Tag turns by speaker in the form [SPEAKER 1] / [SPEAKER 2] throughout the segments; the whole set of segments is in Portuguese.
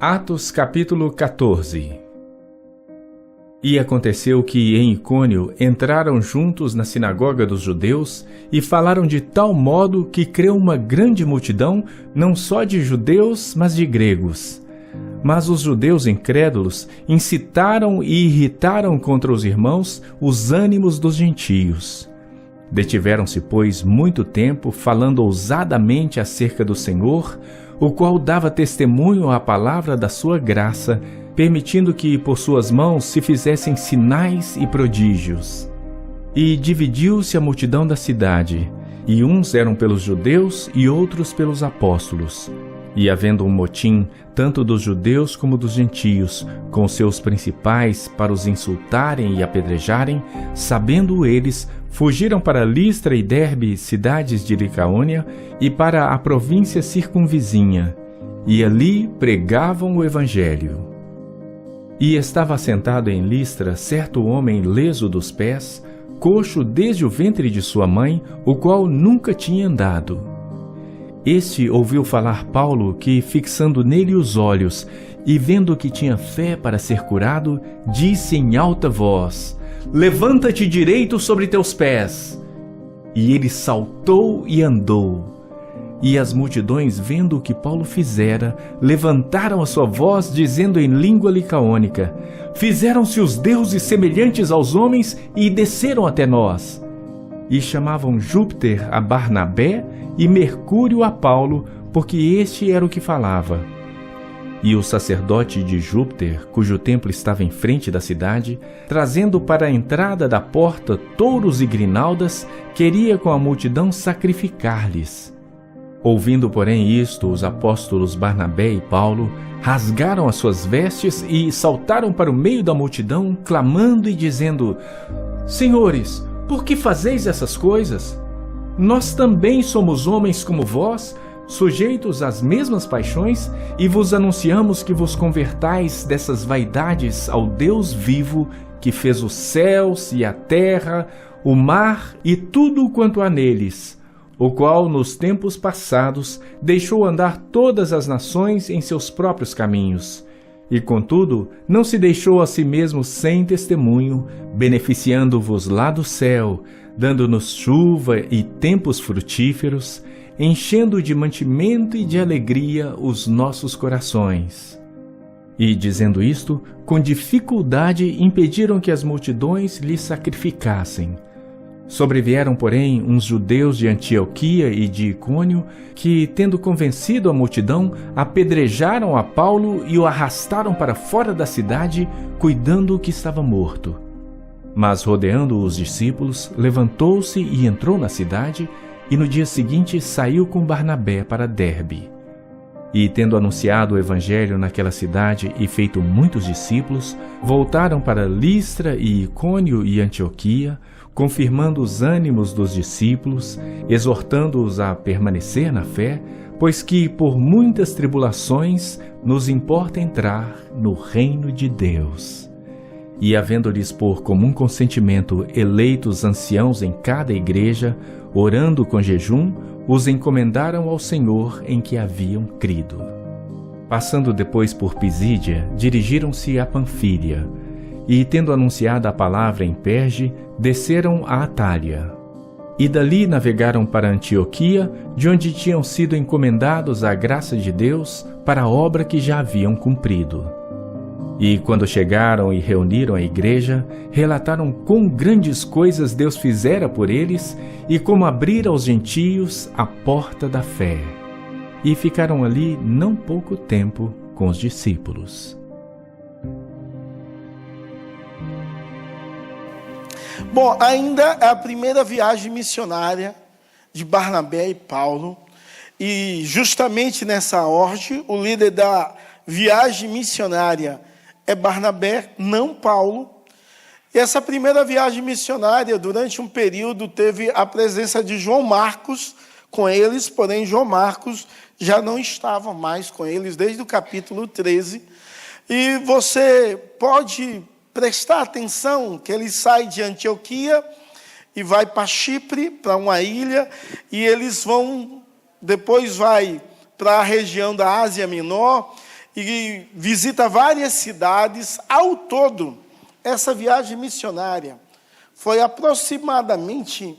[SPEAKER 1] Atos capítulo 14. E aconteceu que em Icônio entraram juntos na sinagoga dos judeus e falaram de tal modo que creu uma grande multidão, não só de judeus, mas de gregos. Mas os judeus incrédulos incitaram e irritaram contra os irmãos os ânimos dos gentios. Detiveram-se, pois, muito tempo, falando ousadamente acerca do Senhor, o qual dava testemunho à palavra da sua graça, permitindo que por suas mãos se fizessem sinais e prodígios. E dividiu-se a multidão da cidade, e uns eram pelos judeus e outros pelos apóstolos. E havendo um motim, tanto dos judeus como dos gentios, com seus principais para os insultarem e apedrejarem, sabendo eles, fugiram para Listra e Derbe, cidades de Licaônia, e para a província circunvizinha, e ali pregavam o evangelho. E estava assentado em Listra certo homem leso dos pés, coxo desde o ventre de sua mãe, o qual nunca tinha andado. Este ouviu falar Paulo, que, fixando nele os olhos, e vendo que tinha fé para ser curado, disse em alta voz: "Levanta-te direito sobre teus pés!" E ele saltou e andou. E as multidões, vendo o que Paulo fizera, levantaram a sua voz, dizendo em língua licaônica: "Fizeram-se os deuses semelhantes aos homens e desceram até nós." E chamavam Júpiter a Barnabé e Mercúrio a Paulo, porque este era o que falava. E o sacerdote de Júpiter, cujo templo estava em frente da cidade, trazendo para a entrada da porta touros e grinaldas, queria com a multidão sacrificar-lhes. Ouvindo, porém, isto, os apóstolos Barnabé e Paulo rasgaram as suas vestes e saltaram para o meio da multidão, clamando e dizendo: "Senhores, por que fazeis essas coisas? Nós também somos homens como vós, sujeitos às mesmas paixões, e vos anunciamos que vos convertais dessas vaidades ao Deus vivo, que fez os céus e a terra, o mar e tudo quanto há neles, o qual nos tempos passados deixou andar todas as nações em seus próprios caminhos. E, contudo, não se deixou a si mesmo sem testemunho, beneficiando-vos lá do céu, dando-nos chuva e tempos frutíferos, enchendo de mantimento e de alegria os nossos corações." E, dizendo isto, com dificuldade impediram que as multidões lhe sacrificassem. Sobrevieram, porém, uns judeus de Antioquia e de Icônio, que, tendo convencido a multidão, apedrejaram a Paulo e o arrastaram para fora da cidade, cuidando que estava morto. Mas, rodeando os discípulos, levantou-se e entrou na cidade, e no dia seguinte saiu com Barnabé para Derbe. E, tendo anunciado o evangelho naquela cidade e feito muitos discípulos, voltaram para Listra e Icônio e Antioquia, confirmando os ânimos dos discípulos, exortando-os a permanecer na fé, pois que, por muitas tribulações, nos importa entrar no reino de Deus. E, havendo-lhes por comum consentimento eleitos anciãos em cada igreja, orando com jejum, os encomendaram ao Senhor em que haviam crido. Passando depois por Pisídia, dirigiram-se a Panfília, e, tendo anunciado a palavra em Perge, desceram a Atália. E dali navegaram para Antioquia, de onde tinham sido encomendados à graça de Deus para a obra que já haviam cumprido. E, quando chegaram e reuniram a igreja, relataram quão grandes coisas Deus fizera por eles e como abrira aos gentios a porta da fé. E ficaram ali não pouco tempo com os discípulos.
[SPEAKER 2] Bom, ainda é a primeira viagem missionária de Barnabé e Paulo, e justamente nessa ordem, o líder da viagem missionária é Barnabé, não Paulo. E essa primeira viagem missionária, durante um período, teve a presença de João Marcos com eles, porém João Marcos já não estava mais com eles desde o capítulo 13. E você pode prestar atenção que ele sai de Antioquia e vai para Chipre, para uma ilha, e eles vão, depois vai para a região da Ásia Menor, e visita várias cidades. Ao todo, essa viagem missionária foi aproximadamente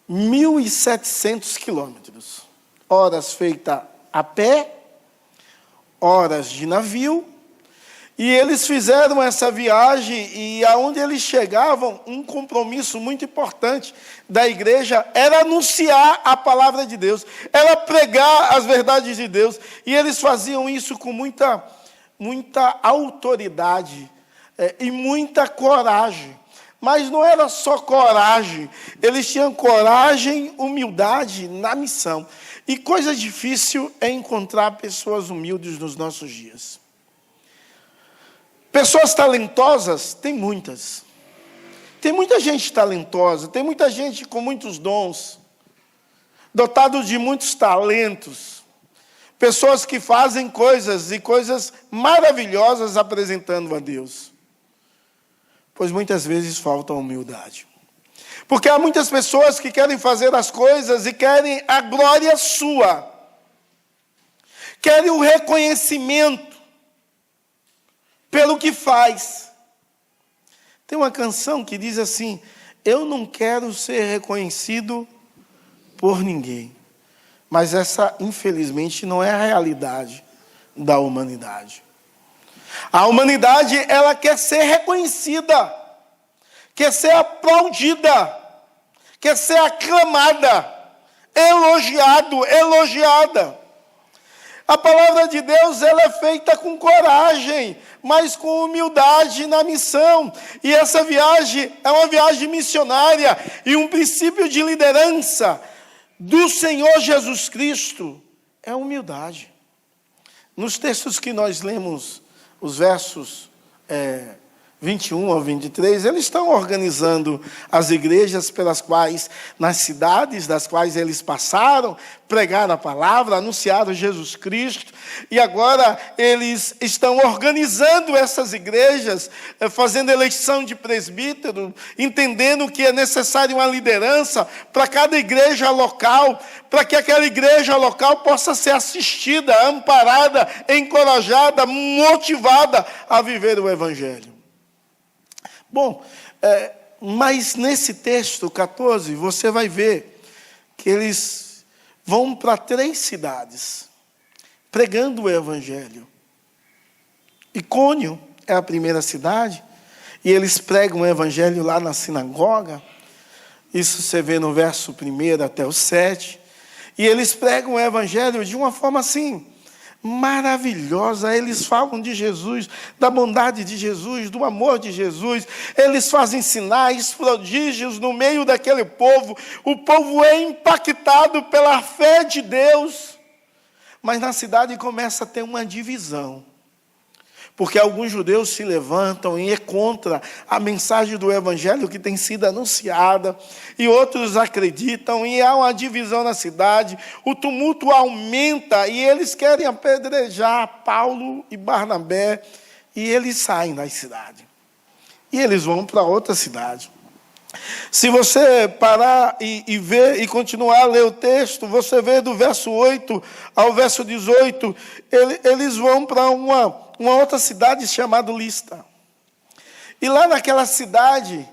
[SPEAKER 2] 1.700 quilômetros. Horas feitas a pé, horas de navio. E eles fizeram essa viagem e aonde eles chegavam, um compromisso muito importante da igreja era anunciar a palavra de Deus, era pregar as verdades de Deus. E eles faziam isso com muita autoridade e muita coragem. Mas não era só coragem, eles tinham coragem, humildade na missão. E coisa difícil é encontrar pessoas humildes nos nossos dias. Pessoas talentosas, tem muitas. Tem muita gente talentosa, tem muita gente com muitos dons, dotados de muitos talentos. Pessoas que fazem coisas e coisas maravilhosas apresentando a Deus. Pois muitas vezes falta humildade. Porque há muitas pessoas que querem fazer as coisas e querem a glória sua. Querem o reconhecimento pelo que faz. Tem uma canção que diz assim: eu não quero ser reconhecido por ninguém. Mas essa, infelizmente, não é a realidade da humanidade. A humanidade, ela quer ser reconhecida, quer ser aplaudida, quer ser aclamada, elogiada. A palavra de Deus, ela é feita com coragem, mas com humildade na missão. E essa viagem é uma viagem missionária e um princípio de liderança do Senhor Jesus Cristo é a humildade. Nos textos que nós lemos, os versos 21 ao 23, eles estão organizando as igrejas pelas quais, nas cidades das quais eles passaram, pregaram a palavra, anunciaram Jesus Cristo, e agora eles estão organizando essas igrejas, fazendo eleição de presbítero, entendendo que é necessário uma liderança para cada igreja local, para que aquela igreja local possa ser assistida, amparada, encorajada, motivada a viver o Evangelho. Bom, mas nesse texto 14, você vai ver que eles vão para 3 cidades, pregando o Evangelho. Icônio é a primeira cidade, e eles pregam o Evangelho lá na sinagoga. Isso você vê no verso 1 até o 7. E eles pregam o Evangelho de uma forma assim, maravilhosa. Eles falam de Jesus, da bondade de Jesus, do amor de Jesus. Eles fazem sinais, prodígios no meio daquele povo. O povo é impactado pela fé de Deus. Mas na cidade começa a ter uma divisão. Porque alguns judeus se levantam e é contra a mensagem do Evangelho que tem sido anunciada, e outros acreditam, e há uma divisão na cidade, o tumulto aumenta, e eles querem apedrejar Paulo e Barnabé, e eles saem da cidade. E eles vão para outra cidade. Se você parar e ver e continuar a ler o texto, você vê do verso 8 ao verso 18, eles vão para uma outra cidade chamada Listra. E lá naquela cidade,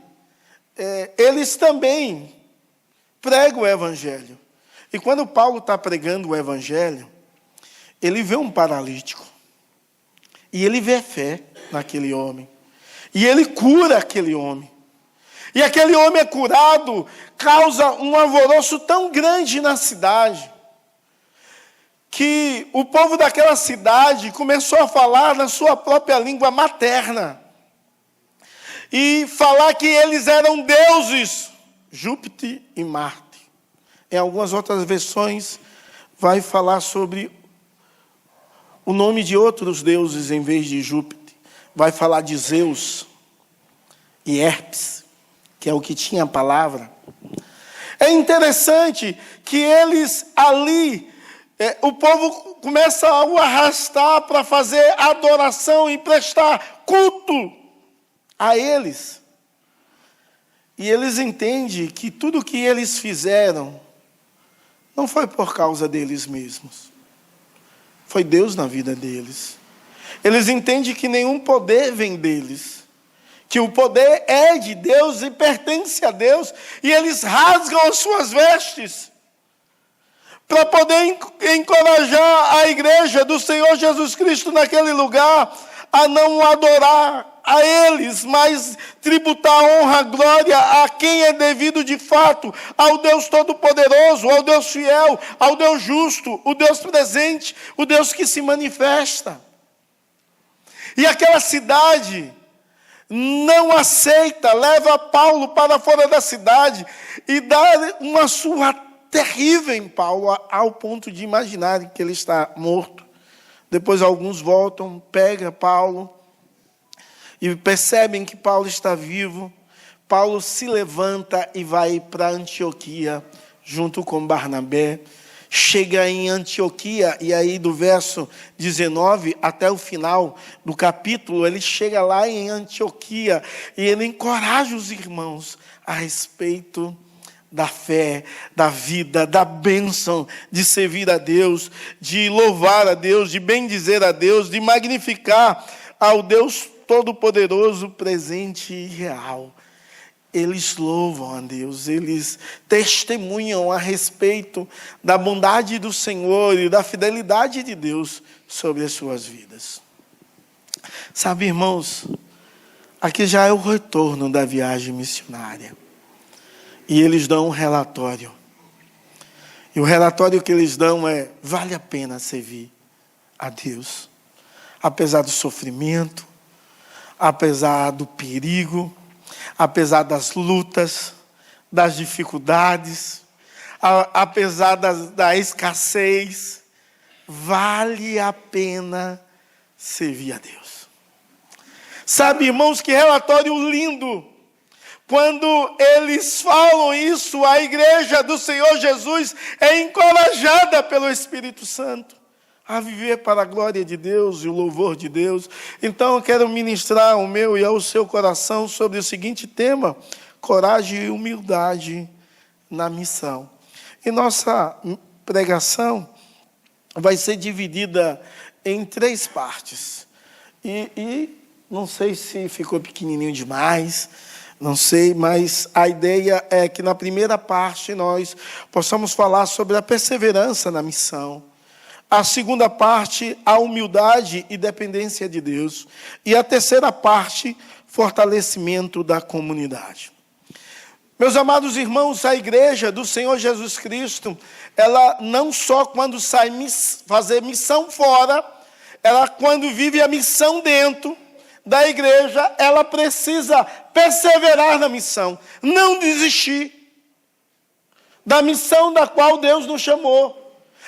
[SPEAKER 2] eles também pregam o Evangelho. E quando Paulo está pregando o Evangelho, ele vê um paralítico. E ele vê fé naquele homem. E ele cura aquele homem. E aquele homem é curado, causa um alvoroço tão grande na cidade, que o povo daquela cidade começou a falar na sua própria língua materna. E falar que eles eram deuses, Júpiter e Marte. Em algumas outras versões, vai falar sobre o nome de outros deuses em vez de Júpiter. Vai falar de Zeus e Herpes, que é o que tinha a palavra. É interessante que eles ali, o povo começa a o arrastar para fazer adoração e prestar culto a eles. E eles entendem que tudo que eles fizeram não foi por causa deles mesmos. foi Deus na vida deles. Eles entendem que nenhum poder vem deles, que o poder é de Deus e pertence a Deus, e eles rasgam as suas vestes para poder encorajar a igreja do Senhor Jesus Cristo naquele lugar a não adorar a eles, mas tributar honra, glória a quem é devido de fato, ao Deus Todo-Poderoso, ao Deus fiel, ao Deus justo, o Deus presente, o Deus que se manifesta. E aquela cidade não aceita, leva Paulo para fora da cidade e dá uma surra terrível em Paulo, ao ponto de imaginar que ele está morto. Depois alguns voltam, pegam Paulo e percebem que Paulo está vivo. Paulo se levanta e vai para Antioquia, junto com Barnabé. Chega em Antioquia, e aí do verso 19 até o final do capítulo, ele chega lá em Antioquia, e ele encoraja os irmãos a respeito da fé, da vida, da bênção de servir a Deus, de louvar a Deus, de bendizer a Deus, de magnificar ao Deus Todo-Poderoso, presente e real. Eles louvam a Deus, eles testemunham a respeito da bondade do Senhor e da fidelidade de Deus sobre as suas vidas. Sabe, irmãos, aqui já é o retorno da viagem missionária. E eles dão um relatório. E o relatório que eles dão é: vale a pena servir a Deus, apesar do sofrimento, apesar do perigo, apesar das lutas, das dificuldades, apesar da escassez, vale a pena servir a Deus. Sabe, irmãos, que relatório lindo! Quando eles falam isso, a igreja do Senhor Jesus é encorajada pelo Espírito Santo a viver para a glória de Deus e o louvor de Deus. Então eu quero ministrar ao meu e ao seu coração sobre o seguinte tema: coragem e humildade na missão. E nossa pregação vai ser dividida em 3 partes. E não sei se ficou pequenininho demais, não sei, mas a ideia é que na primeira parte nós possamos falar sobre a perseverança na missão. A segunda parte, a humildade e dependência de Deus. E a terceira parte, fortalecimento da comunidade. Meus amados irmãos, a igreja do Senhor Jesus Cristo, ela não só quando sai fazer missão fora, ela quando vive a missão dentro da igreja, ela precisa perseverar na missão, não desistir da missão da qual Deus nos chamou.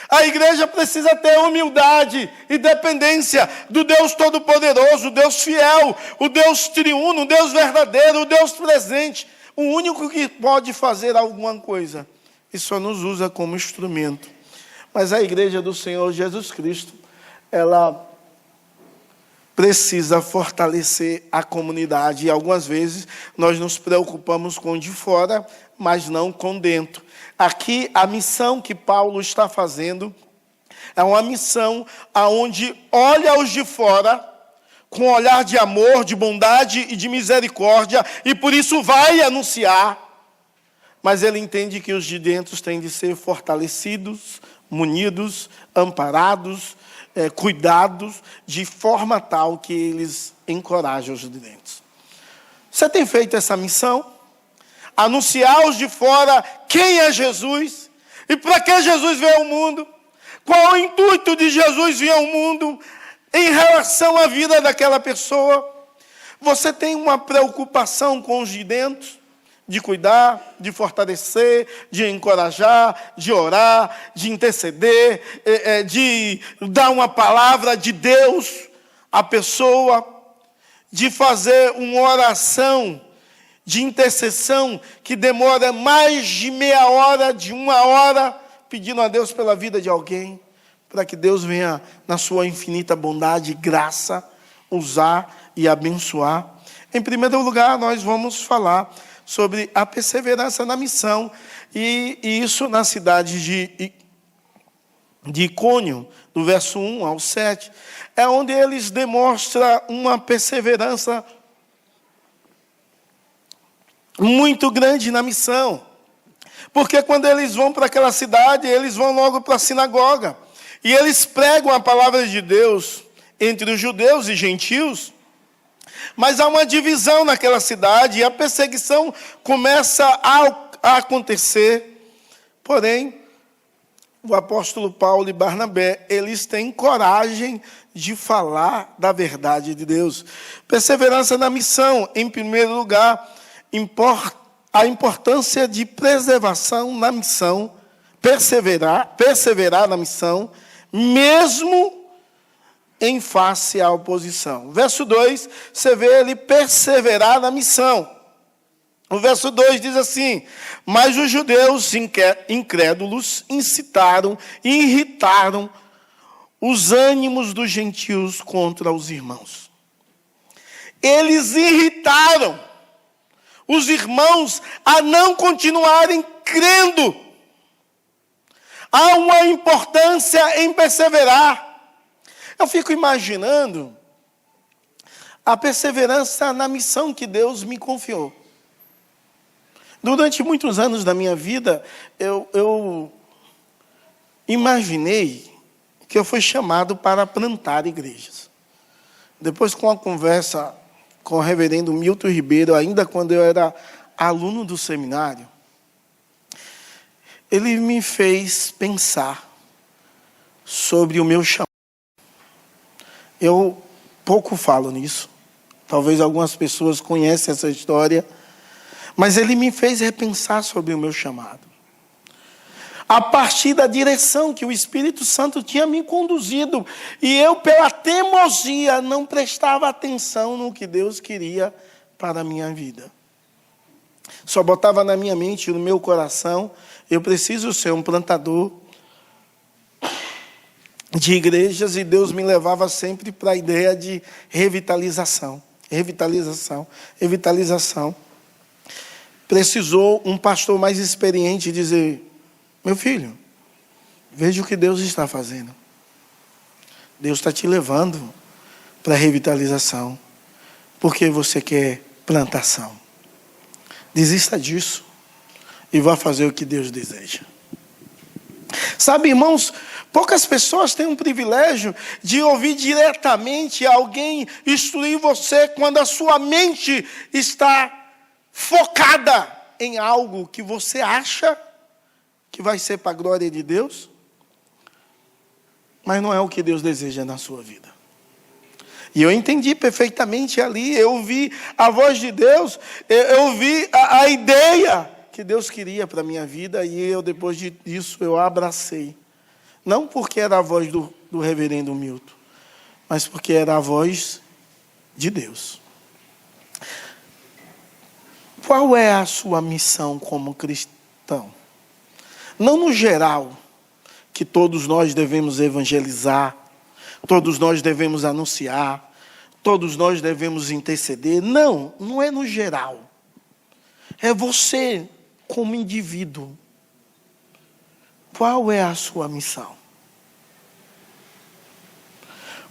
[SPEAKER 2] A igreja precisa ter humildade e dependência do Deus Todo-Poderoso, o Deus fiel, o Deus triuno, o Deus verdadeiro, o Deus presente, o único que pode fazer alguma coisa e só nos usa como instrumento. Mas a igreja do Senhor Jesus Cristo, ela precisa fortalecer a comunidade. E algumas vezes nós nos preocupamos com o de fora, mas não com dentro. Aqui a missão que Paulo está fazendo é uma missão onde olha os de fora com um olhar de amor, de bondade e de misericórdia, e por isso vai anunciar. Mas ele entende que os de dentro têm de ser fortalecidos, munidos, amparados, cuidados, de forma tal que eles encorajam os de dentro. Você tem feito essa missão? Anunciar aos de fora quem é Jesus e para que Jesus veio ao mundo. Qual o intuito de Jesus vir ao mundo em relação à vida daquela pessoa? Você tem uma preocupação com os de dentro? De cuidar, de fortalecer, de encorajar, de orar, de interceder, de dar uma palavra de Deus à pessoa, de fazer uma oração de intercessão que demora mais de meia hora, de 1 hora, pedindo a Deus pela vida de alguém, para que Deus venha, na sua infinita bondade e graça, usar e abençoar. Em primeiro lugar, nós vamos falar sobre a perseverança na missão, e isso na cidade de Icônio, do verso 1 ao 7, é onde eles demonstram uma perseverança muito grande na missão. Porque quando eles vão para aquela cidade, eles vão logo para a sinagoga. E eles pregam a palavra de Deus entre os judeus e gentios. Mas há uma divisão naquela cidade e a perseguição começa a acontecer. Porém, o apóstolo Paulo e Barnabé, eles têm coragem de falar da verdade de Deus. Perseverança na missão, em primeiro lugar, a importância de preservação na missão, perseverar na missão, mesmo em face à oposição. Verso 2, você vê ele perseverar na missão. O verso 2 diz assim: mas os judeus incrédulos incitaram e irritaram os ânimos dos gentios contra os irmãos. Eles irritaram os irmãos a não continuarem crendo. Há uma importância em perseverar. Eu fico imaginando a perseverança na missão que Deus me confiou. Durante muitos anos da minha vida, eu imaginei que eu fui chamado para plantar igrejas. Depois, com a conversa com o reverendo Milton Ribeiro, ainda quando eu era aluno do seminário, ele me fez pensar sobre o meu chamado. Eu pouco falo nisso. Talvez algumas pessoas conheçam essa história. Mas ele me fez repensar sobre o meu chamado. A partir da direção que o Espírito Santo tinha me conduzido. E eu, pela teimosia, não prestava atenção no que Deus queria para a minha vida. Só botava na minha mente, no meu coração, eu preciso ser um plantador de igrejas, e Deus me levava sempre para a ideia de revitalização. Precisou um pastor mais experiente dizer: meu filho, veja o que Deus está fazendo. Deus está te levando para a revitalização, porque você quer plantação. Desista disso e vá fazer o que Deus deseja. Sabe, irmãos, poucas pessoas têm um privilégio de ouvir diretamente alguém instruir você quando a sua mente está focada em algo que você acha que vai ser para a glória de Deus, mas não é o que Deus deseja na sua vida. E eu entendi perfeitamente ali, eu ouvi a voz de Deus, eu ouvi a ideia que Deus queria para a minha vida, e eu, depois disso, eu abracei. Não porque era a voz do reverendo Milton, mas porque era a voz de Deus. Qual é a sua missão como cristão? Não no geral, que todos nós devemos evangelizar, todos nós devemos anunciar, todos nós devemos interceder. Não, não é no geral. É você como indivíduo. Qual é a sua missão?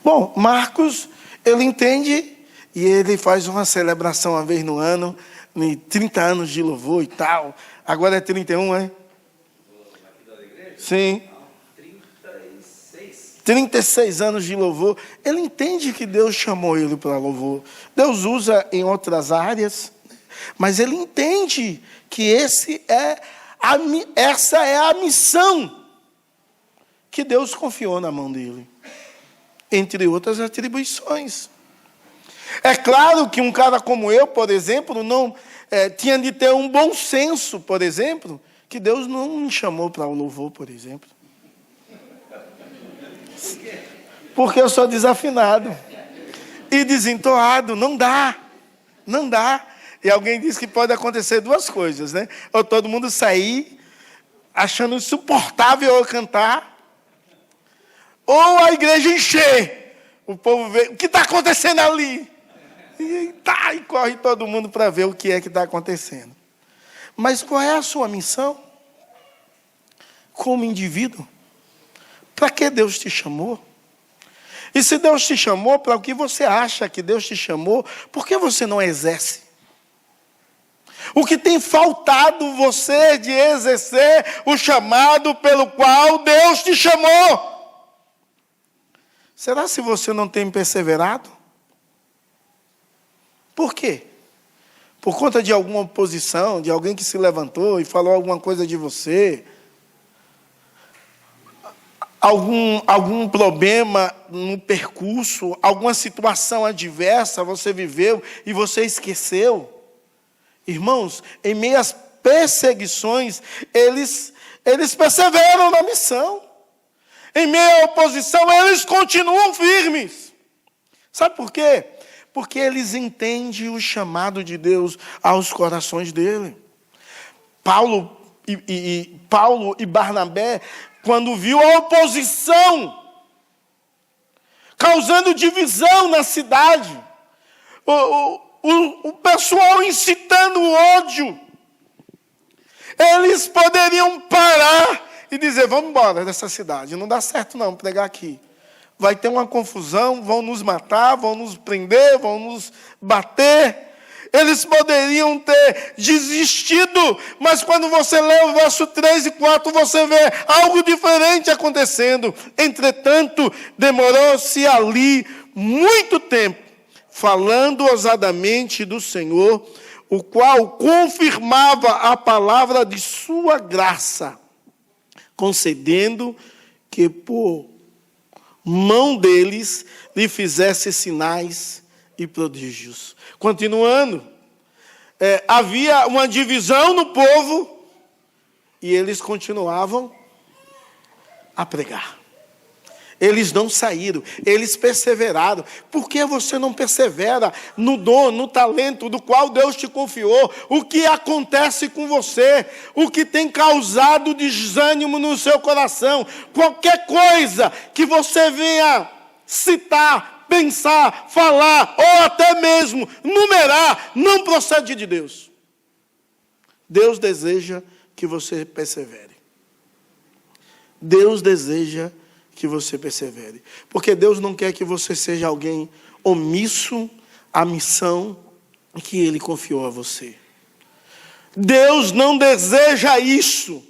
[SPEAKER 2] Bom, Marcos, ele entende, e ele faz uma celebração uma vez no ano, 30 anos de louvor e tal. Agora é 31, é? Sim. 36 anos de louvor. Ele entende que Deus chamou ele para louvor. Deus usa em outras áreas, mas ele entende que essa é a missão que Deus confiou na mão dele, entre outras atribuições. É claro que um cara como eu, por exemplo, não tinha de ter um bom senso, por exemplo, que Deus não me chamou para o louvor, por exemplo. Porque eu sou desafinado e desentoado. Não dá. E alguém disse que pode acontecer duas coisas, né? Ou todo mundo sair achando insuportável eu cantar, ou a igreja encher. O povo vê o que está acontecendo ali. E corre todo mundo para ver o que é que está acontecendo. Mas qual é a sua missão? Como indivíduo? Para que Deus te chamou? E se Deus te chamou, para o que você acha que Deus te chamou, por que você não exerce? O que tem faltado você de exercer o chamado pelo qual Deus te chamou? Será se você não tem perseverado? Por quê? Por conta de alguma oposição, de alguém que se levantou e falou alguma coisa de você? Algum problema no percurso, alguma situação adversa você viveu e você esqueceu? Irmãos, em meio às perseguições, eles perseveram na missão. Em meio à oposição, eles continuam firmes. Sabe por quê? Porque eles entendem o chamado de Deus aos corações dele. Paulo e Barnabé, quando viu a oposição causando divisão na cidade, o pessoal incitando o ódio, eles poderiam parar e dizer: vamos embora dessa cidade, não dá certo não pregar aqui. Vai ter uma confusão, vão nos matar, vão nos prender, vão nos bater. Eles poderiam ter desistido, mas quando você lê o verso 3 e 4, você vê algo diferente acontecendo. Entretanto, demorou-se ali muito tempo, falando ousadamente do Senhor, o qual confirmava a palavra de sua graça, concedendo que por mão deles lhe fizesse sinais e prodígios. Continuando, havia uma divisão no povo e eles continuavam a pregar. Eles não saíram, eles perseveraram. Por que você não persevera no dom, no talento do qual Deus te confiou? O que acontece com você? O que tem causado desânimo no seu coração? Qualquer coisa que você venha citar, pensar, falar, ou até mesmo numerar, não procede de Deus. Deus deseja que você persevere. Deus deseja que você persevere. Porque Deus não quer que você seja alguém omisso à missão que Ele confiou a você. Deus não deseja isso.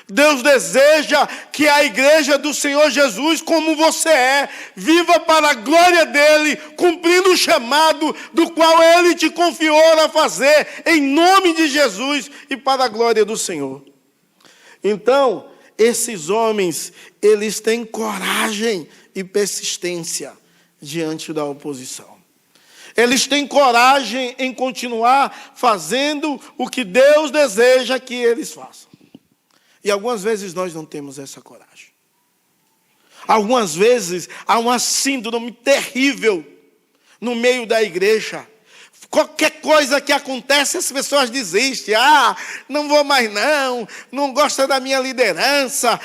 [SPEAKER 2] Deus deseja que a igreja do Senhor Jesus, como você é, viva para a glória dEle, cumprindo o chamado do qual Ele te confiou a fazer, em nome de Jesus e para a glória do Senhor. Então, esses homens, eles têm coragem e persistência diante da oposição. Eles têm coragem em continuar fazendo o que Deus deseja que eles façam. E algumas vezes nós não temos essa coragem. Algumas vezes há uma síndrome terrível no meio da igreja. Qualquer coisa que acontece, as pessoas desistem. Não vou mais não gosta da minha liderança.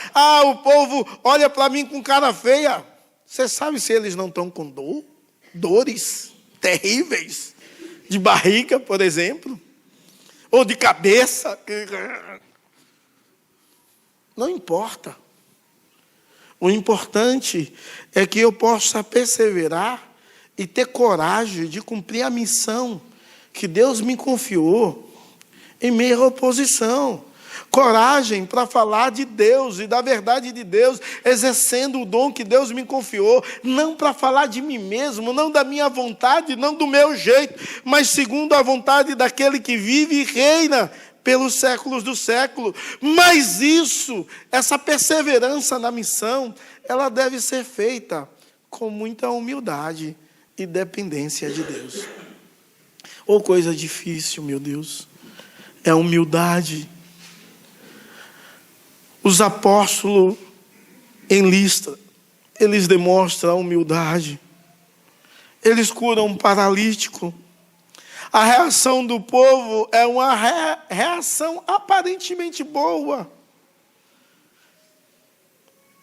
[SPEAKER 2] O povo olha para mim com cara feia. Você sabe se eles não estão com dores terríveis, de barriga, por exemplo, ou de cabeça? Não importa. O importante é que eu possa perseverar e ter coragem de cumprir a missão que Deus me confiou em meio à oposição. Coragem para falar de Deus e da verdade de Deus, exercendo o dom que Deus me confiou, não para falar de mim mesmo, não da minha vontade, não do meu jeito, mas segundo a vontade daquele que vive e reina pelos séculos do século. Mas essa perseverança na missão, ela deve ser feita com muita humildade e dependência de Deus. Coisa difícil, meu Deus, é humildade. Os apóstolos em Listra, eles demonstram a humildade. Eles curam um paralítico. A reação do povo é uma reação aparentemente boa,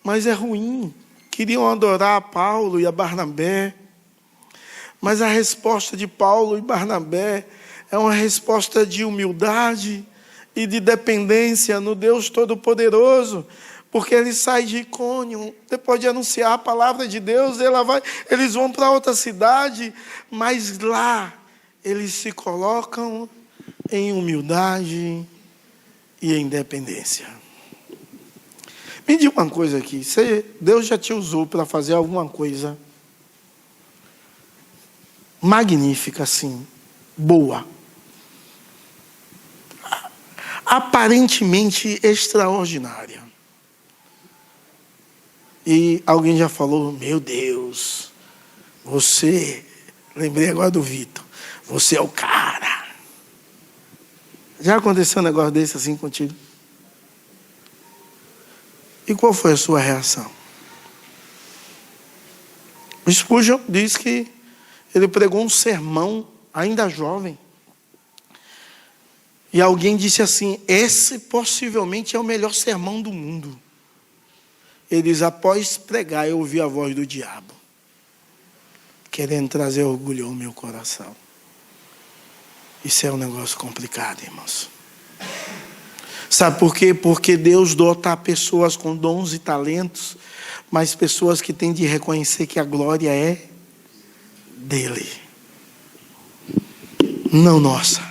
[SPEAKER 2] mas é ruim. Queriam adorar a Paulo e a Barnabé, mas a resposta de Paulo e Barnabé é uma resposta de humildade e de dependência no Deus Todo-Poderoso. Porque ele sai de Icônio, depois de anunciar a palavra de Deus, eles vão para outra cidade, mas lá eles se colocam em humildade e em dependência. Me diga uma coisa aqui, Deus já te usou para fazer alguma coisa magnífica assim, boa, aparentemente extraordinária. E alguém já falou, meu Deus, lembrei agora do Vitor, você é o cara. Já aconteceu um negócio desse assim contigo? E qual foi a sua reação? O Spurgeon diz que ele pregou um sermão, ainda jovem. E alguém disse assim, esse possivelmente é o melhor sermão do mundo. Ele diz, após pregar, eu ouvi a voz do diabo, querendo trazer orgulho ao meu coração. Isso é um negócio complicado, irmãos. Sabe por quê? Porque Deus dota pessoas com dons e talentos, mas pessoas que têm de reconhecer que a glória é dele, não nossa.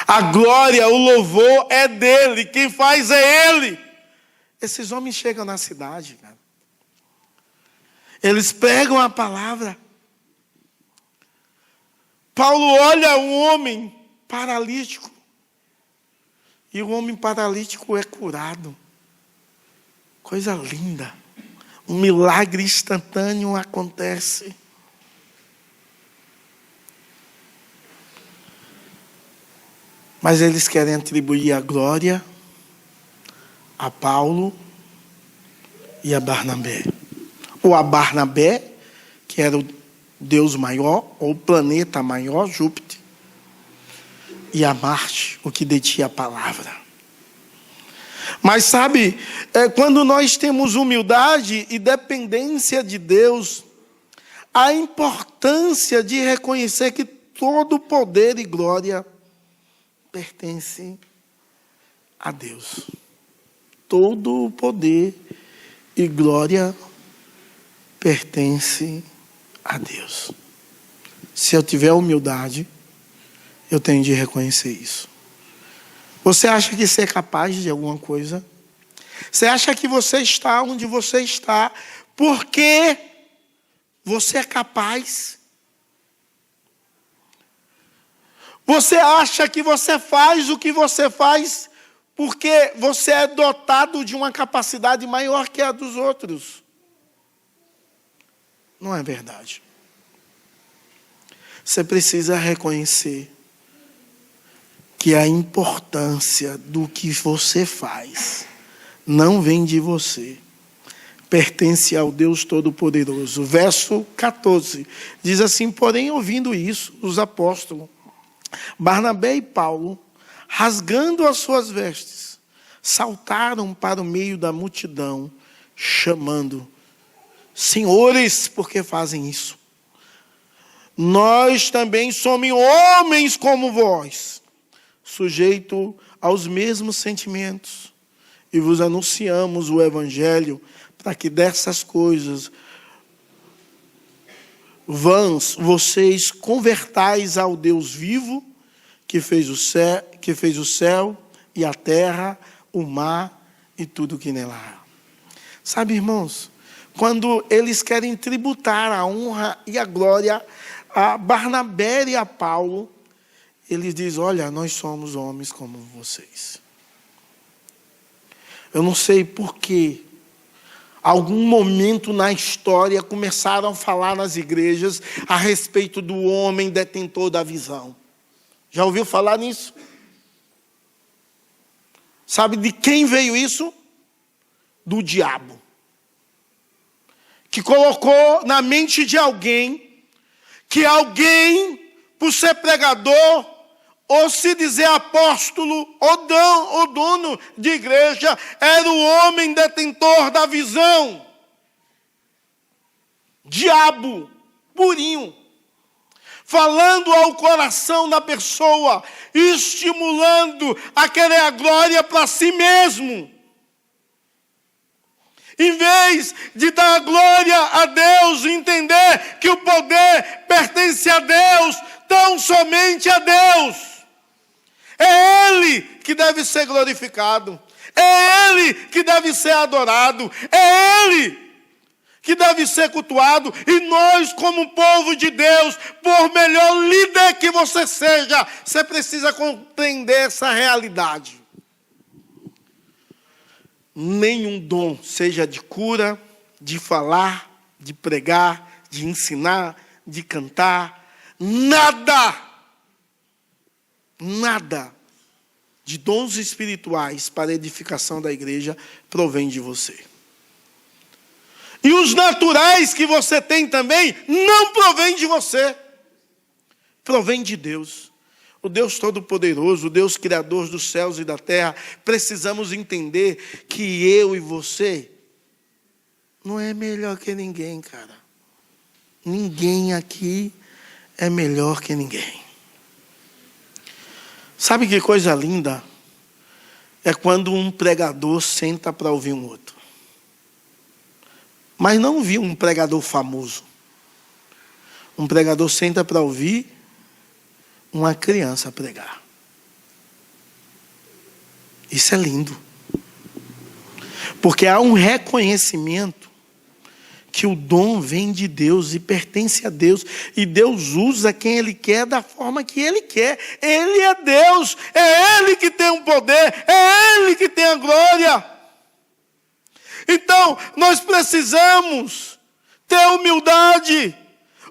[SPEAKER 2] A glória, o louvor é dele, quem faz é ele. Esses homens chegam na cidade, cara. Eles pregam a palavra. Paulo olha um homem paralítico. E o homem paralítico é curado. Coisa linda. Um milagre instantâneo acontece. Mas eles querem atribuir a glória a Paulo e a Barnabé. Ou a Barnabé, que era o Deus maior, ou o planeta maior, Júpiter. E a Marte, o que detinha a palavra. Mas sabe, quando nós temos humildade e dependência de Deus, a importância de reconhecer que todo poder e glória pertence a Deus. Todo o poder e glória pertence a Deus. Se eu tiver humildade, eu tenho de reconhecer isso. Você acha que você é capaz de alguma coisa? Você acha que você está onde você está porque você é capaz? Você acha que você faz o que você faz porque você é dotado de uma capacidade maior que a dos outros? Não é verdade. Você precisa reconhecer que a importância do que você faz não vem de você, pertence ao Deus Todo-Poderoso. Verso 14 diz assim: porém, ouvindo isso, os apóstolos Barnabé e Paulo, rasgando as suas vestes, saltaram para o meio da multidão, chamando: senhores, por que fazem isso? Nós também somos homens como vós, sujeitos aos mesmos sentimentos, e vos anunciamos o Evangelho, para que dessas coisas vãs vocês convertais ao Deus vivo, que fez o céu e a terra, o mar e tudo que nela há. Sabe, irmãos, quando eles querem tributar a honra e a glória a Barnabé e a Paulo, eles dizem: olha, nós somos homens como vocês. Eu não sei por que algum momento na história começaram a falar nas igrejas a respeito do homem detentor da visão. Já ouviu falar nisso? Sabe de quem veio isso? Do diabo. Que colocou na mente de alguém que alguém, por ser pregador, ou se dizer apóstolo, ou dono de igreja, era o homem detentor da visão. Diabo purinho, falando ao coração da pessoa, estimulando a querer a glória para si mesmo. Em vez de dar glória a Deus, entender que o poder pertence a Deus, tão somente a Deus. É Ele que deve ser glorificado. É Ele que deve ser adorado. É Ele que deve ser cultuado. E nós, como povo de Deus, por melhor líder que você seja, você precisa compreender essa realidade. Nenhum dom, seja de cura, de falar, de pregar, de ensinar, de cantar, nada de dons espirituais para a edificação da igreja provém de você. E os naturais que você tem também não provém de você, provém de Deus. O Deus Todo-Poderoso, o Deus Criador dos céus e da terra. Precisamos entender que eu e você não é melhor que ninguém, cara. Ninguém aqui é melhor que ninguém. Sabe que coisa linda? É quando um pregador senta para ouvir um outro. Mas não vi um pregador famoso. Um pregador senta para ouvir uma criança pregar. Isso é lindo. Porque há um reconhecimento que o dom vem de Deus e pertence a Deus. E Deus usa quem Ele quer da forma que Ele quer. Ele é Deus. É Ele que tem o poder. É Ele que tem a glória. Então, nós precisamos ter humildade.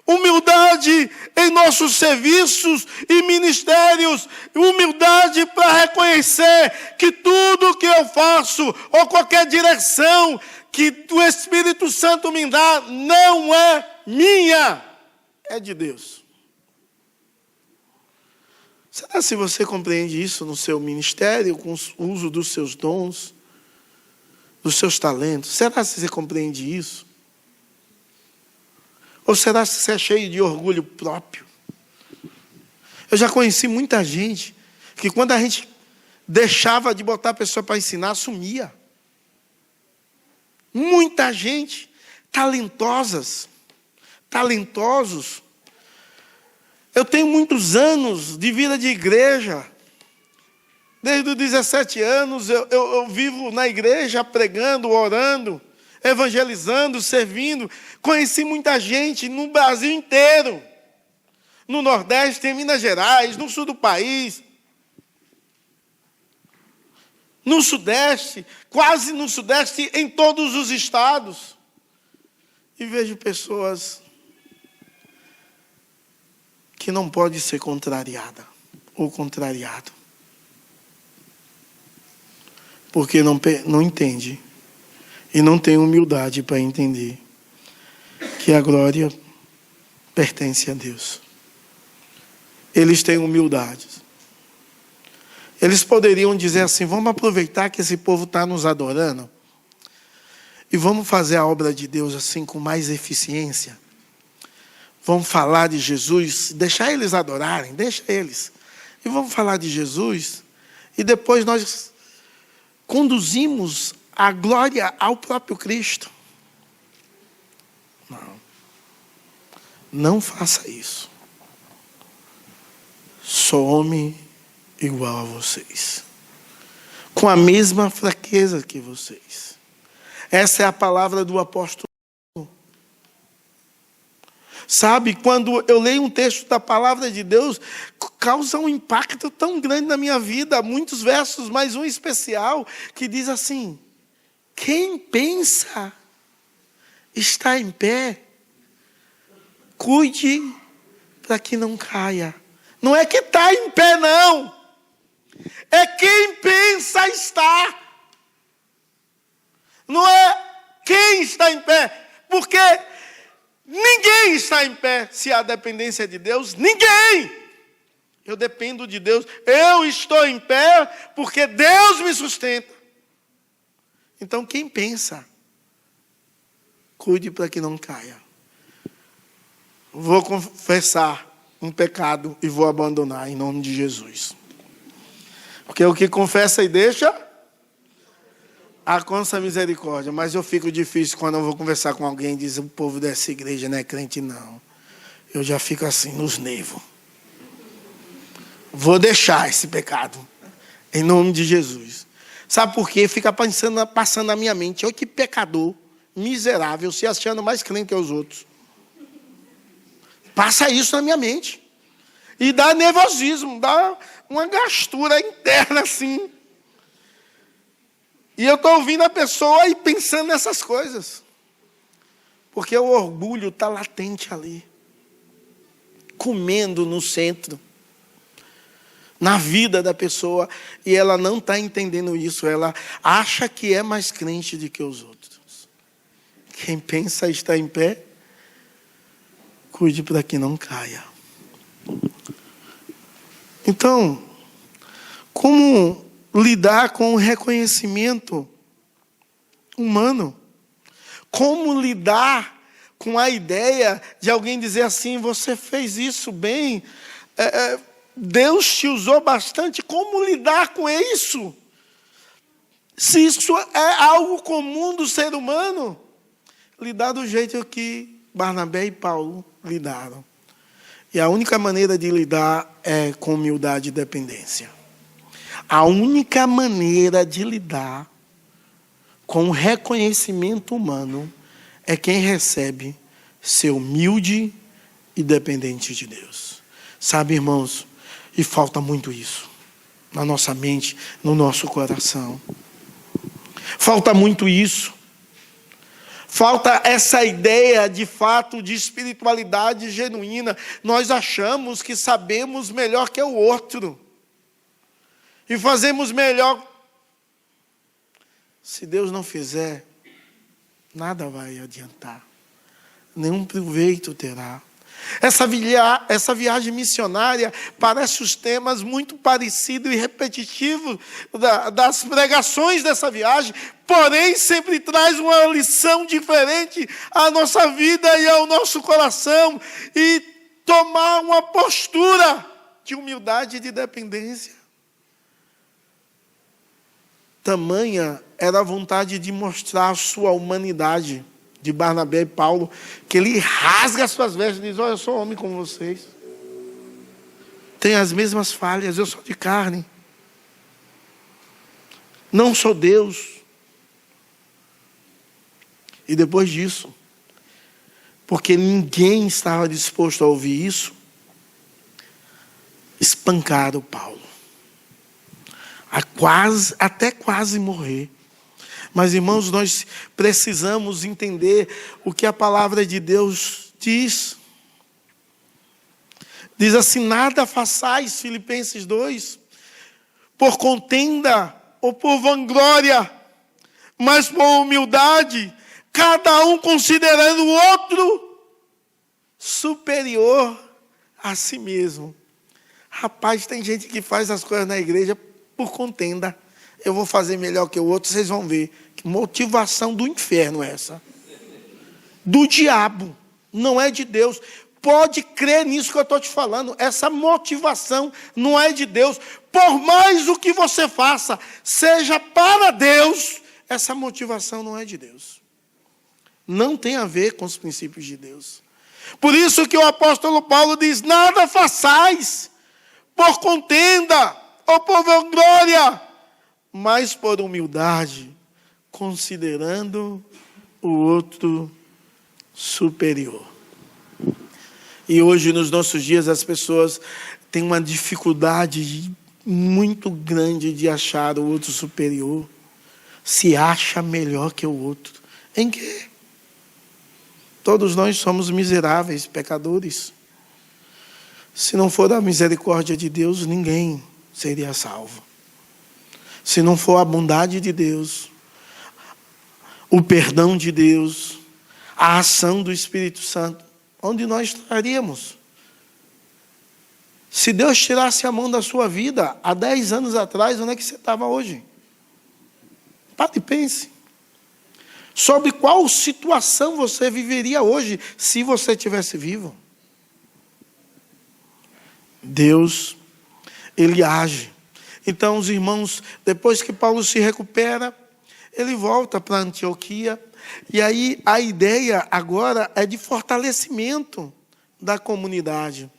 [SPEAKER 2] Humildade em nossos serviços e ministérios. Humildade para reconhecer que tudo que eu faço, ou qualquer direção que o Espírito Santo me dá, não é minha, é de Deus. Será se você compreende isso no seu ministério, com o uso dos seus dons, dos seus talentos? Será se você compreende isso? Ou será que você é cheio de orgulho próprio? Eu já conheci muita gente que quando a gente deixava de botar a pessoa para ensinar, sumia. Muita gente, talentosos. Eu tenho muitos anos de vida de igreja. Desde os 17 anos eu vivo na igreja pregando, orando, evangelizando, servindo. Conheci muita gente no Brasil inteiro. No Nordeste, em Minas Gerais, no sul do país. No Sudeste, quase no Sudeste, em todos os estados. E vejo pessoas que não podem ser contrariada ou contrariado. Porque não entende. E não tem humildade para entender que a glória pertence a Deus. Eles têm humildade. Eles poderiam dizer assim: vamos aproveitar que esse povo está nos adorando e vamos fazer a obra de Deus assim com mais eficiência. Vamos falar de Jesus, deixar eles adorarem, deixa eles. E vamos falar de Jesus e depois nós conduzimos a glória ao próprio Cristo. Não faça isso. Sou homem igual a vocês, com a mesma fraqueza que vocês. Essa é a palavra do apóstolo. Sabe, quando eu leio um texto da palavra de Deus, causa um impacto tão grande na minha vida. Muitos versos, mas um especial, que diz assim: quem pensa estar em pé, cuide para que não caia. Não é que está em pé, não. É quem pensa estar. Não é quem está em pé. Porque ninguém está em pé se há dependência de Deus. Ninguém. Eu dependo de Deus. Eu estou em pé porque Deus me sustenta. Então quem pensa, cuide para que não caia. Vou confessar um pecado e vou abandonar em nome de Jesus. Porque o que confessa e deixa, alcança a misericórdia, mas eu fico difícil quando eu vou conversar com alguém e diz: o povo dessa igreja não é crente, não. Eu já fico assim, nos nervos. Vou deixar esse pecado, em nome de Jesus. Sabe por quê? Fica passando na minha mente: olha que pecador, miserável, se achando mais crente que os outros. Passa isso na minha mente. E dá nervosismo, dá uma gastura interna assim. E eu estou ouvindo a pessoa e pensando nessas coisas. Porque o orgulho está latente ali. Comendo no centro. Na vida da pessoa. E ela não está entendendo isso. Ela acha que é mais crente do que os outros. Quem pensa estar em pé, cuide para que não caia. Então, como lidar com o reconhecimento humano? Como lidar com a ideia de alguém dizer assim: você fez isso bem, Deus te usou bastante? Como lidar com isso? Se isso é algo comum do ser humano, lidar do jeito que Barnabé e Paulo lidaram. E a única maneira de lidar é com humildade e dependência. A única maneira de lidar com o reconhecimento humano é quem recebe ser humilde e dependente de Deus. Sabe, irmãos, e falta muito isso na nossa mente, no nosso coração. Falta muito isso. Falta essa ideia, de fato, de espiritualidade genuína. Nós achamos que sabemos melhor que o outro. E fazemos melhor. Se Deus não fizer, nada vai adiantar. Nenhum proveito terá. Essa viagem missionária parece os temas muito parecidos e repetitivos das pregações dessa viagem, porém sempre traz uma lição diferente à nossa vida e ao nosso coração, e tomar uma postura de humildade e de dependência. Tamanha era a vontade de mostrar a sua humanidade de Barnabé e Paulo, que ele rasga as suas vestes e diz: olha, eu sou homem como vocês. Tenho as mesmas falhas, eu sou de carne. Não sou Deus. E depois disso, porque ninguém estava disposto a ouvir isso, espancaram Paulo. Até quase morrer. Mas, irmãos, nós precisamos entender o que a palavra de Deus diz. Diz assim: nada façais, Filipenses 2, por contenda ou por vanglória, mas por humildade, cada um considerando o outro superior a si mesmo. Rapaz, tem gente que faz as coisas na igreja por contenda. Eu vou fazer melhor que o outro, vocês vão ver. Que motivação do inferno é essa? Do diabo, não é de Deus. Pode crer nisso que eu estou te falando. Essa motivação não é de Deus. Por mais o que você faça, seja para Deus, essa motivação não é de Deus. Não tem a ver com os princípios de Deus. Por isso que o apóstolo Paulo diz: nada façais por contenda ou por vanglória, mas por humildade, considerando o outro superior. E hoje, nos nossos dias, as pessoas têm uma dificuldade muito grande de achar o outro superior. Se acha melhor que o outro. Em quê? Todos nós somos miseráveis, pecadores. Se não for a misericórdia de Deus, ninguém seria salvo. Se não for a bondade de Deus, o perdão de Deus, a ação do Espírito Santo, onde nós estaríamos? Se Deus tirasse a mão da sua vida há 10 anos atrás, onde é que você estava hoje? Pare e pense. Sobre qual situação você viveria hoje se você estivesse vivo? Deus, Ele age. Então, os irmãos, depois que Paulo se recupera, ele volta para Antioquia. E aí a ideia agora é de fortalecimento da comunidade.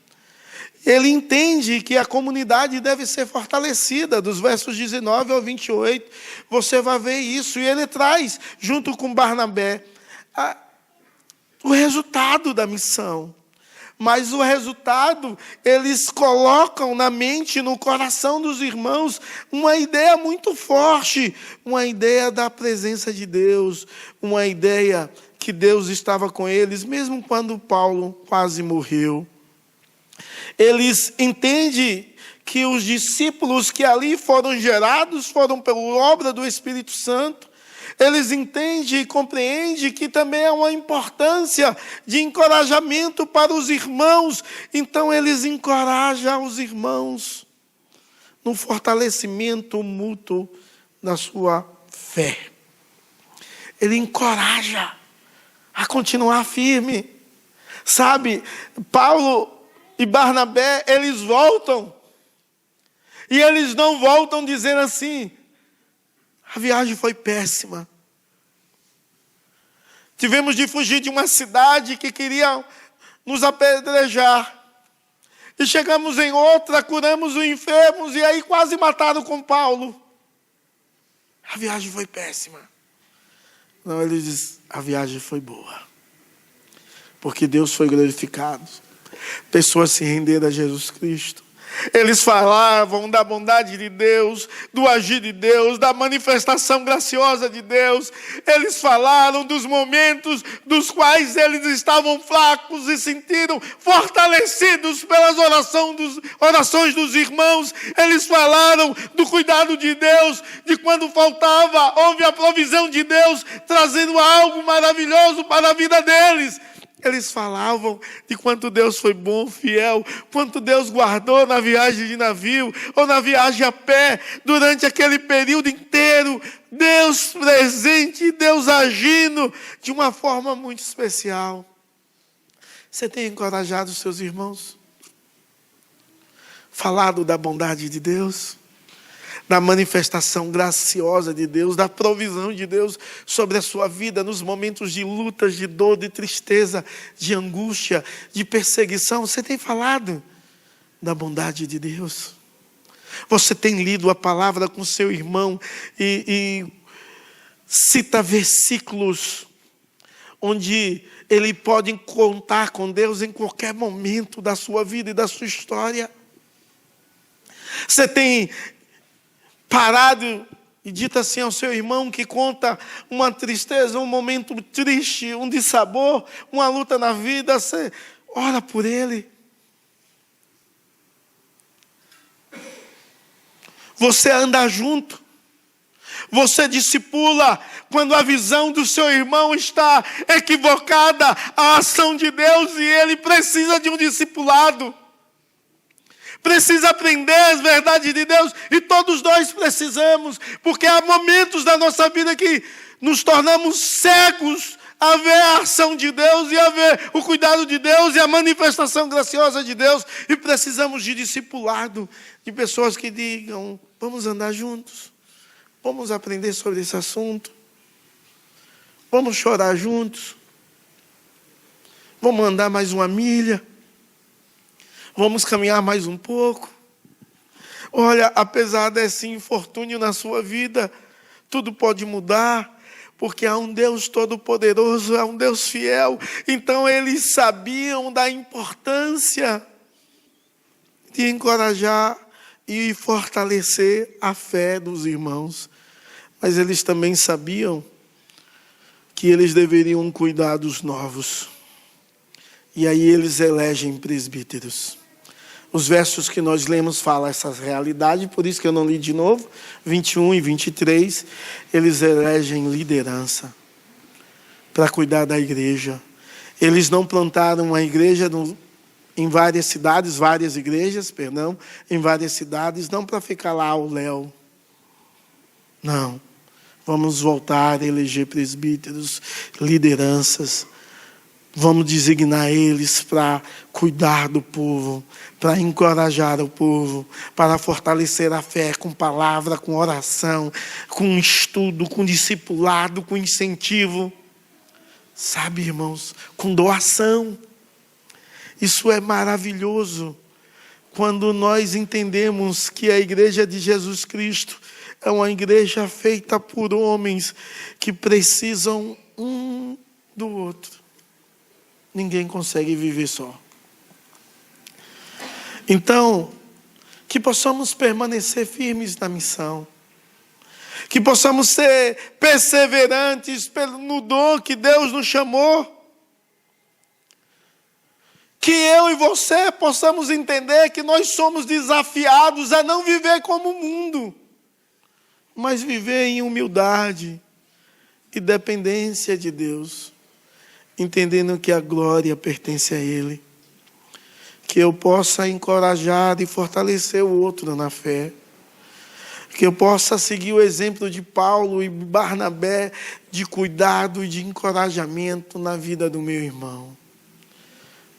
[SPEAKER 2] Ele entende que a comunidade deve ser fortalecida, dos versos 19 ao 28, você vai ver isso. E ele traz, junto com Barnabé, o resultado da missão. Mas o resultado, eles colocam na mente, no coração dos irmãos, uma ideia muito forte, uma ideia da presença de Deus, uma ideia que Deus estava com eles, mesmo quando Paulo quase morreu. Eles entendem que os discípulos que ali foram gerados foram pela obra do Espírito Santo. Eles entendem e compreendem que também há uma importância de encorajamento para os irmãos. Então eles encorajam os irmãos no fortalecimento mútuo da sua fé. Ele encoraja a continuar firme. Sabe, Paulo e Barnabé, eles voltam. E eles não voltam dizendo assim: a viagem foi péssima. Tivemos de fugir de uma cidade que queria nos apedrejar. E chegamos em outra, curamos os enfermos e aí quase mataram com Paulo. A viagem foi péssima. Não, ele diz: a viagem foi boa. Porque Deus foi glorificado. Pessoas se renderam a Jesus Cristo. Eles falavam da bondade de Deus, do agir de Deus, da manifestação graciosa de Deus. Eles falaram dos momentos dos quais eles estavam fracos e sentiram fortalecidos pelas orações dos irmãos. Eles falaram do cuidado de Deus, de quando faltava, houve a provisão de Deus, trazendo algo maravilhoso para a vida deles. Eles falavam de quanto Deus foi bom, fiel, quanto Deus guardou na viagem de navio ou na viagem a pé, durante aquele período inteiro. Deus presente, Deus agindo de uma forma muito especial. Você tem encorajado os seus irmãos? Falado da bondade de Deus? Da manifestação graciosa de Deus, da provisão de Deus sobre a sua vida, nos momentos de lutas, de dor, de tristeza, de angústia, de perseguição. Você tem falado da bondade de Deus? Você tem lido a palavra com seu irmão e cita versículos onde ele pode contar com Deus em qualquer momento da sua vida e da sua história? Você tem parado e dito assim ao seu irmão que conta uma tristeza, um momento triste, um dissabor, uma luta na vida, você ora por ele? Você anda junto? Você discipula quando a visão do seu irmão está equivocada à ação de Deus e ele precisa de um discipulado? Precisa aprender as verdades de Deus, e todos nós precisamos, porque há momentos da nossa vida que nos tornamos cegos a ver a ação de Deus e a ver o cuidado de Deus e a manifestação graciosa de Deus, e precisamos de discipulado, de pessoas que digam: vamos andar juntos, vamos aprender sobre esse assunto, vamos chorar juntos, vamos andar mais uma milha, vamos caminhar mais um pouco. Olha, apesar desse infortúnio na sua vida, tudo pode mudar, porque há um Deus todo-poderoso, há um Deus fiel. Então eles sabiam da importância de encorajar e fortalecer a fé dos irmãos. Mas eles também sabiam que eles deveriam cuidar dos novos. E aí eles elegem presbíteros. Os versos que nós lemos falam essa realidade, por isso que eu não li de novo, 21 e 23, eles elegem liderança para cuidar da igreja. Eles não plantaram uma igreja em várias igrejas, em várias cidades, não para ficar lá ao léu. Não, vamos voltar a eleger presbíteros, lideranças, Vamos designar eles para cuidar do povo, para encorajar o povo, para fortalecer a fé com palavra, com oração, com estudo, com discipulado, com incentivo. Sabe, irmãos, com doação. Isso é maravilhoso. Quando nós entendemos que a igreja de Jesus Cristo é uma igreja feita por homens que precisam um do outro. Ninguém consegue viver só. Então, que possamos permanecer firmes na missão. Que possamos ser perseverantes no dom que Deus nos chamou. Que eu e você possamos entender que nós somos desafiados a não viver como o mundo, mas viver em humildade e dependência de Deus, entendendo que a glória pertence a Ele. Que eu possa encorajar e fortalecer o outro na fé. Que eu possa seguir o exemplo de Paulo e Barnabé de cuidado e de encorajamento na vida do meu irmão.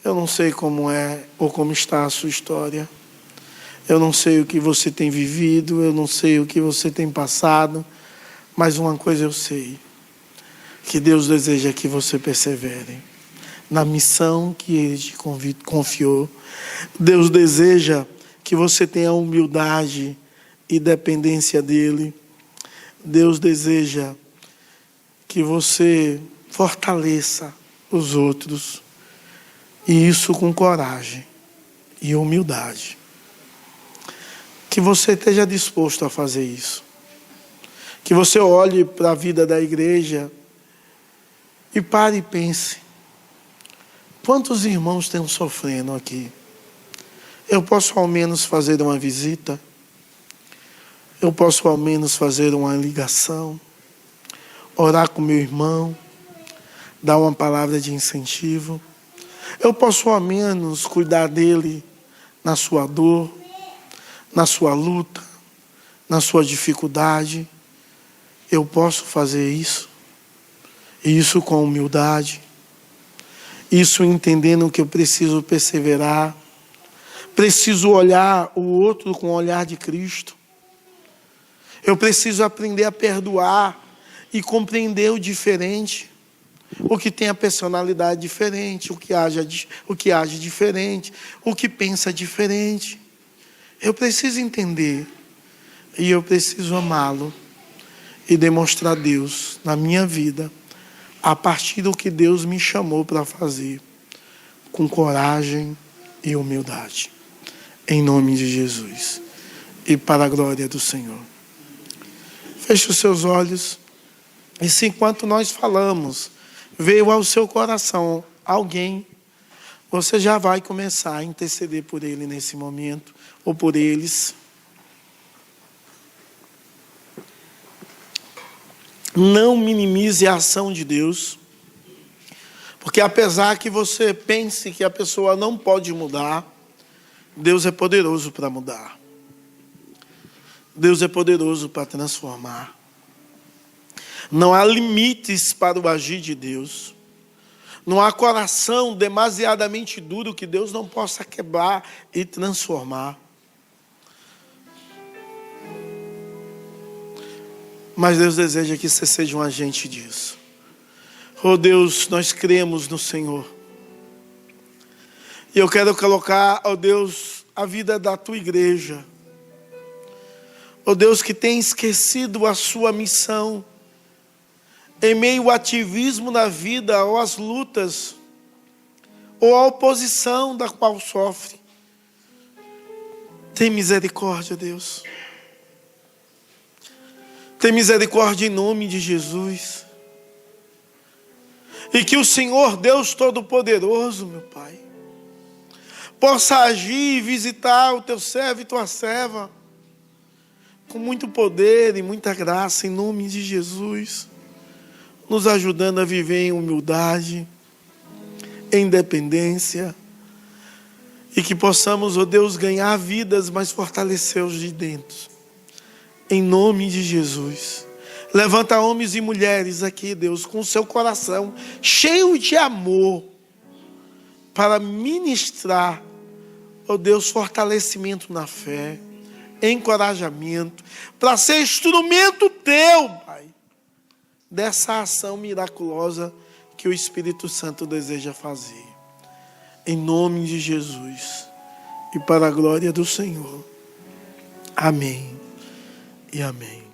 [SPEAKER 2] Eu não sei como é ou como está a sua história. Eu não sei o que você tem vivido, eu não sei o que você tem passado, mas uma coisa eu sei, que Deus deseja que você persevere na missão que Ele te confiou. Deus deseja que você tenha humildade e dependência dEle. Deus deseja que você fortaleça os outros, e isso com coragem e humildade. Que você esteja disposto a fazer isso. Que você olhe para a vida da igreja e pare e pense: quantos irmãos estão sofrendo aqui? Eu posso ao menos fazer uma visita? Eu posso ao menos fazer uma ligação? Orar com meu irmão? Dar uma palavra de incentivo? Eu posso ao menos cuidar dele na sua dor, na sua luta, na sua dificuldade? Eu posso fazer isso? E isso com humildade. Isso entendendo que eu preciso perseverar. Preciso olhar o outro com o olhar de Cristo. Eu preciso aprender a perdoar e compreender o diferente. O que tem a personalidade diferente, o que age diferente, o que pensa diferente. Eu preciso entender e eu preciso amá-lo e demonstrar Deus na minha vida a partir do que Deus me chamou para fazer, com coragem e humildade. Em nome de Jesus e para a glória do Senhor. Feche os seus olhos e se enquanto nós falamos, veio ao seu coração alguém, você já vai começar a interceder por ele nesse momento, ou por eles. Não minimize a ação de Deus, porque apesar que você pense que a pessoa não pode mudar, Deus é poderoso para mudar. Deus é poderoso para transformar. Não há limites para o agir de Deus. Não há coração demasiadamente duro que Deus não possa quebrar e transformar. Mas Deus deseja que você seja um agente disso. Oh Deus, nós cremos no Senhor. E eu quero colocar, oh Deus, a vida da tua igreja. Oh Deus, que tem esquecido a sua missão, em meio ao ativismo na vida, ou às lutas, ou à oposição da qual sofre. Tem misericórdia, Deus. Tem misericórdia em nome de Jesus. E que o Senhor, Deus Todo-Poderoso, meu Pai, possa agir e visitar o teu servo e tua serva, com muito poder e muita graça, em nome de Jesus. Nos ajudando a viver em humildade, em dependência, e que possamos, ó Deus, ganhar vidas, mas fortalecer os de dentro. Em nome de Jesus. Levanta homens e mulheres aqui, Deus, com o seu coração cheio de amor para ministrar, ó Deus, fortalecimento na fé, encorajamento, para ser instrumento teu, Pai, dessa ação miraculosa que o Espírito Santo deseja fazer. Em nome de Jesus e para a glória do Senhor. Amém e amém.